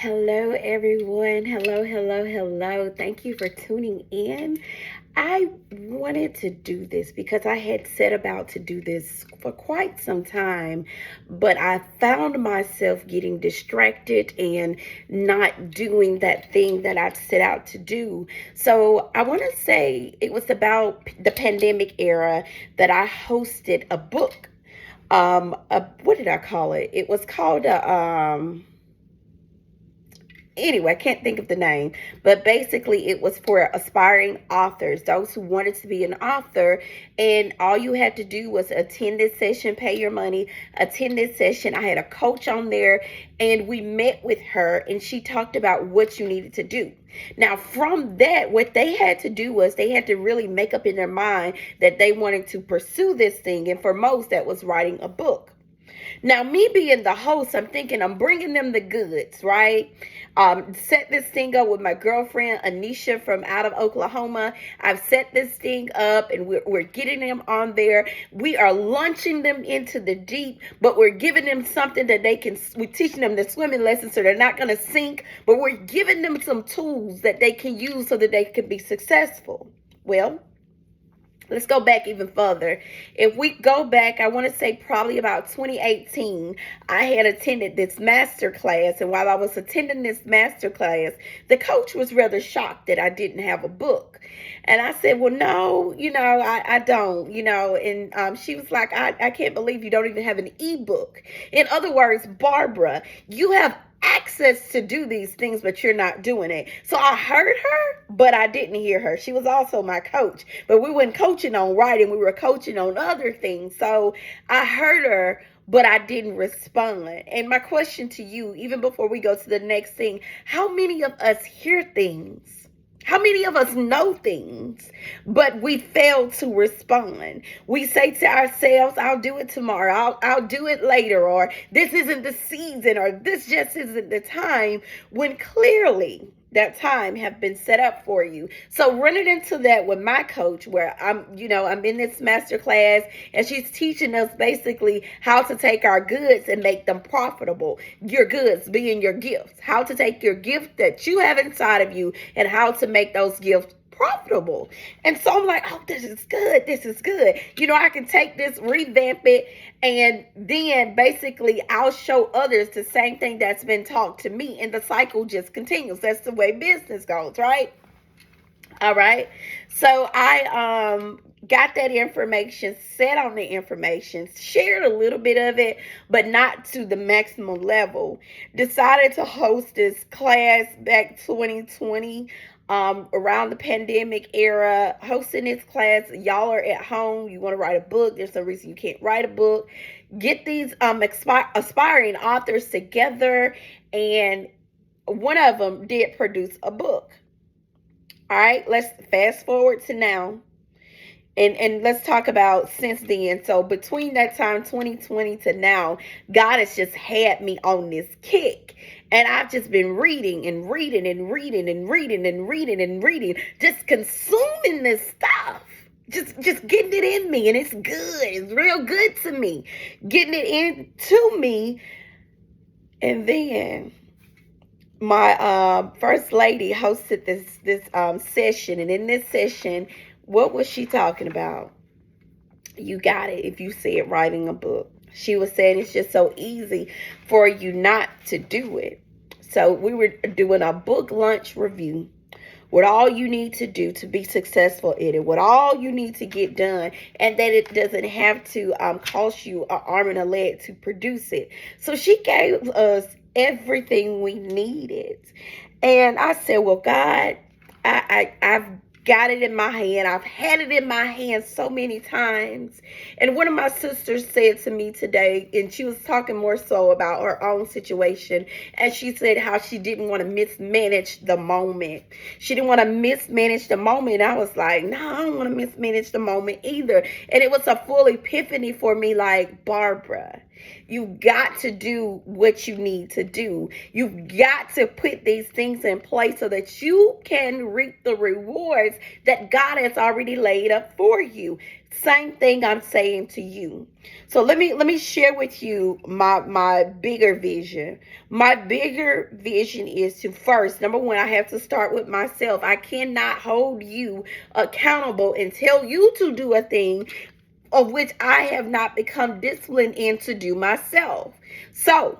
Hello, everyone. Hello, hello, hello. Thank you for tuning in. I wanted to do this because I had set about to do this for quite some time, but I found myself getting distracted and not doing that thing that I set out to do. So I want to say it was about the pandemic era that I hosted a book. What did I call it? It was called anyway, I can't think of the name, but basically it was for aspiring authors, those who wanted to be an author. And all you had to do was attend this session, pay your money, attend this session. I had a coach on there and we met with her and she talked about what you needed to do. Now, from that, what they had to do was they had to really make up in their mind that they wanted to pursue this thing. And for most, that was writing a book. Now, me being the host, I'm thinking I'm bringing them the goods, right? Set this thing up with my girlfriend, Anisha, from out of Oklahoma. I've set this thing up and we're getting them on there. We are launching them into the deep, but we're giving them something that we're teaching them the swimming lesson so they're not going to sink, but we're giving them some tools that they can use so that they can be successful. Well, let's go back even further. If we go back, I want to say probably about 2018, I had attended this master class. And while I was attending this master class, the coach was rather shocked that I didn't have a book. And I said, well, no, I don't, and she was like, I can't believe you don't even have an ebook. In other words, Barbara, you have access to do these things, but you're not doing it. So I heard her, but I didn't hear her. She was also my coach, but we weren't coaching on writing. We were coaching on other things. So I heard her, but I didn't respond. And my question to you, even before we go to the next thing, how many of us hear things? How many of us know things, but we fail to respond? We say to ourselves, I'll do it tomorrow. I'll do it later. Or this isn't the season, or this just isn't the time, when clearly that time have been set up for you. So running into that with my coach, where I'm in this master class and she's teaching us basically how to take our goods and make them profitable. Your goods being your gifts, how to take your gift that you have inside of you and how to make those gifts profitable. And so I'm like, oh, this is good. This is good. I can take this, revamp it, and then basically I'll show others the same thing that's been taught to me. And the cycle just continues. That's the way business goes, right? All right. So I got that information, set on the information, shared a little bit of it, but not to the maximum level. Decided to host this class back 2020. Around the pandemic era, hosting this class. Y'all are at home, you want to write a book, there's no reason you can't write a book. Get these aspiring authors together, and one of them did produce a book. All right, let's fast forward to now. And let's talk about since then. So between that time, 2020 to now, God has just had me on this kick. And I've just been reading and reading and reading and reading and reading and reading, just consuming this stuff. Just getting it in me. And it's good. It's real good to me. Getting it into me. And then my first lady hosted this session. And in this session, what was she talking about? You got it if you said writing a book. She was saying it's just so easy for you not to do it. So we were doing a book launch review. What all you need to do to be successful in it. What all you need to get done. And that it doesn't have to cost you an arm and a leg to produce it. So she gave us everything we needed. And I said, well, God, I've got it in my hand. I've had it in my hand so many times. And one of my sisters said to me today, and she was talking more so about her own situation, and she said how she didn't want to mismanage the moment. She didn't want to mismanage the moment. I was like, no, I don't want to mismanage the moment either. And it was a full epiphany for me, like, Barbara, You've got to do what you need to do. You've got to put these things in place so that you can reap the rewards that God has already laid up for you. Same thing I'm saying to you. So let me share with you my bigger vision. My bigger vision is to, first, number one, I have to start with myself. I cannot hold you accountable and tell you to do a thing of which I have not become disciplined in to do myself. So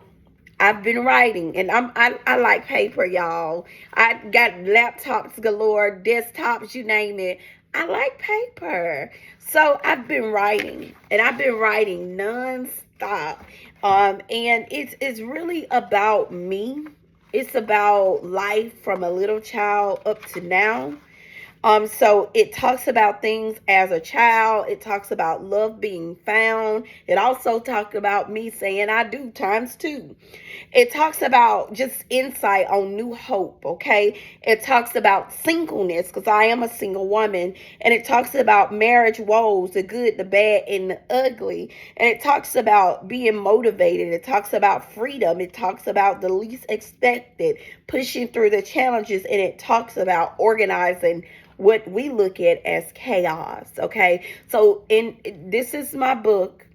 I've been writing, and I like paper, y'all. I got laptops galore, desktops, you name it. I like paper. So I've been writing, and I've been writing nonstop. And it's really about me. It's about life from a little child up to now. So it talks about things as a child. It talks about love being found. It also talked about me saying I do times two. It talks about just insight on new hope, okay? It talks about singleness, because I am a single woman. And it talks about marriage woes, the good, the bad, and the ugly. And it talks about being motivated. It talks about freedom. It talks about the least expected, pushing through the challenges. And it talks about organizing what we look at as chaos, okay? So this is my book,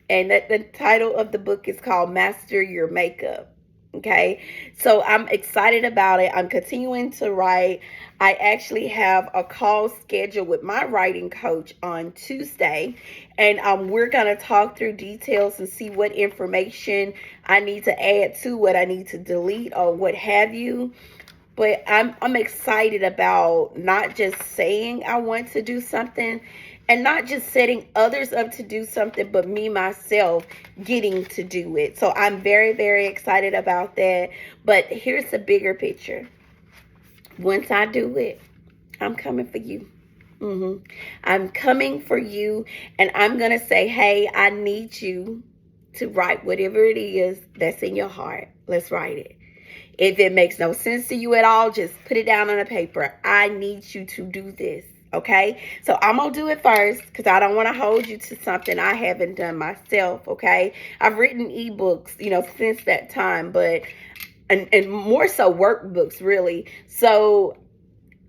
and the title of the book is called Master Your Makeup. Okay, so I'm excited about it. I'm continuing to write. I actually have a call scheduled with my writing coach on Tuesday, and we're going to talk through details and see what information I need to add to, what I need to delete, or what have you. But I'm excited about not just saying I want to do something, and not just setting others up to do something, but me myself getting to do it. So I'm very, very excited about that. But here's the bigger picture. Once I do it, I'm coming for you. I'm coming for you, and I'm going to say, hey, I need you to write whatever it is that's in your heart. Let's write it. If it makes no sense to you at all, just put it down on a paper. I need you to do this, okay? So I'm going to do it first, because I don't want to hold you to something I haven't done myself, okay? I've written ebooks, since that time, but, and more so workbooks, really. So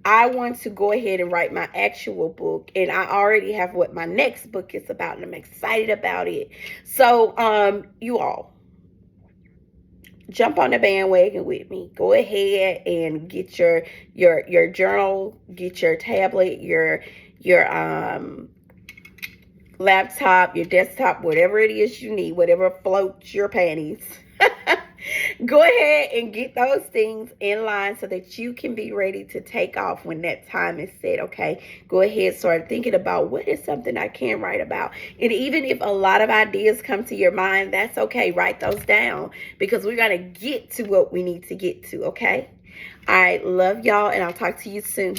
I want to go ahead and write my actual book, and I already have what my next book is about, and I'm excited about it. So, you all, jump on the bandwagon with me. Go ahead and get your journal, get your tablet, your laptop, your desktop, whatever it is you need, whatever floats your panties. Go ahead and get those things in line so that you can be ready to take off when that time is set, okay? Go ahead, start thinking about what is something I can write about. And even if a lot of ideas come to your mind, that's okay. Write those down, because we're going to get to what we need to get to, okay? I love y'all, and I'll talk to you soon.